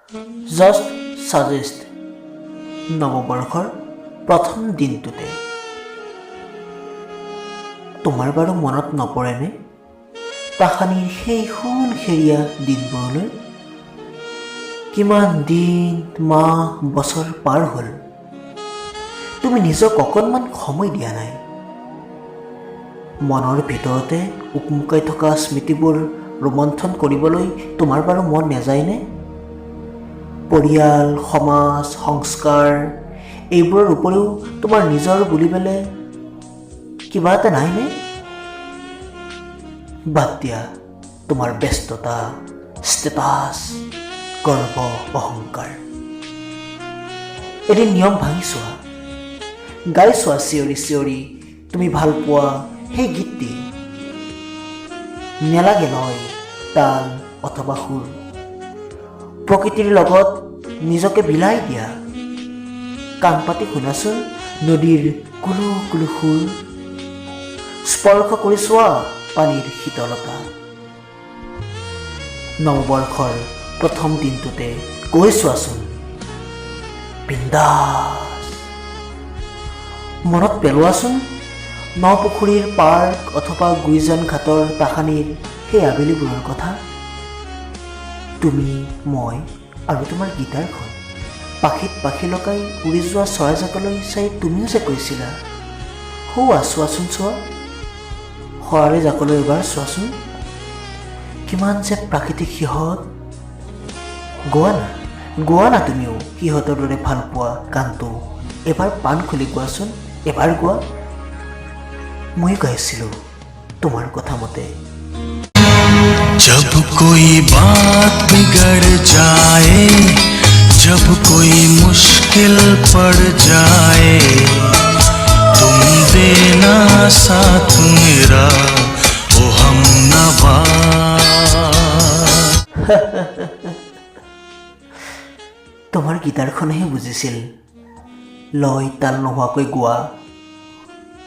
Just suggest নৱবৰ্ষৰ প্ৰথম দিনটোতে তোমাৰ বাৰু মনত নপৰেনে তাহানিৰ সেই সোণসেৰীয়া দিনবোৰলৈ? কিমান দিন মাহ বছৰ পাৰ হ'ল, তুমি নিজক অকণমান সময় দিয়া নাই। মনৰ ভিতৰতে উকমুকাই থকা স্মৃতিবোৰ ৰোমন্থন কৰিবলৈ তোমাৰ বাৰু মন নাযায়নে? পৰিয়াল, সমাজ, সংস্কাৰ এইবোৰৰ উপৰিও তোমাৰ নিজৰ বুলিবলৈ কিবা এটা নাইনে? বাদ দিয়া তোমাৰ ব্যস্ততা, ষ্টেটাছ, গৰ্ব, অহংকাৰ। এদিন নিয়ম ভাঙি চোৱা, গাই চোৱা চিঞৰি চিঞৰি তুমি ভাল পোৱা সেই গীতটি। নেলাগে লয়, তাল অথবা সুৰ। প্ৰকৃতিৰ লগত নিজকে বিলাই দিয়া। কাণ পাতি শুনাচোন নদীৰ কুলু কুলু সুৰ। স্পৰ্শ কৰি চোৱা পানীৰ শীতলতা। নৱবৰ্ষৰ প্ৰথম দিনটোতে কৈ চোৱাচোন বিন্দাছ। মনত পেলোৱাচোন নপুখুৰীৰ পাৰ্ক অথবা গুইজান ঘাটৰ তাহানিৰ সেই আবেলিবোৰৰ কথা। তুমি, মই আৰু তোমাৰ গীটাৰখন পাখিত পাখি লগাই উৰি যোৱা চৰাইজাকলৈ চাই তুমিও যে কৈছিলা, চোৱাচোন চোৱা শৰালী জাকলৈ এবাৰ চোৱাচোন, কিমান যে প্ৰাকৃতিক সিহঁত। গোৱা না তুমিও সিহঁতৰ দৰে ভাল পোৱা গানটো। এবাৰ পাণ খুলি গোৱাচোন, এবাৰ গোৱা। মই গাইছিলোঁ তোমাৰ কথা মতে। जब कोई बात बिगड़ जाए, जब कोई मुश्किल पड़ जाए, तुम देना साथ मेरा ओ हमनवा। তোমাৰ গীটাৰখনেহে বুজিছিল লয় তাল নোহোৱাকৈ গোৱা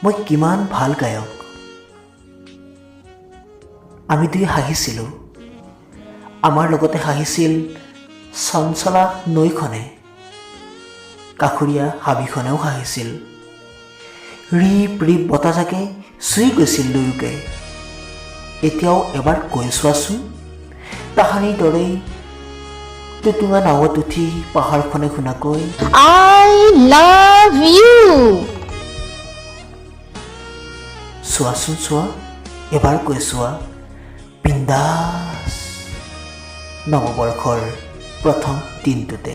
মই কিমান ভাল গায়ক। আমি দুই হাঁহিছিলোঁ, আমাৰ লগতে হাঁহিছিল চঞ্চলা নৈখনে, কাষৰীয়া হাবিখনেও হাঁহিছিল। ৰিপ ৰিপ বতাহজাকে চুই গৈছিল দুয়োকে। এতিয়াও এবাৰ কৈ চোৱাচোন তাহানিৰ দৰেই টুটুঙা নাৱত উঠি পাহাৰখনে শুনাকৈ I love you. চোৱাচোন চোৱা, এবাৰ কৈ চোৱা বিন্দাছ। নৱবৰ্ষৰ প্ৰথম দিনটোতে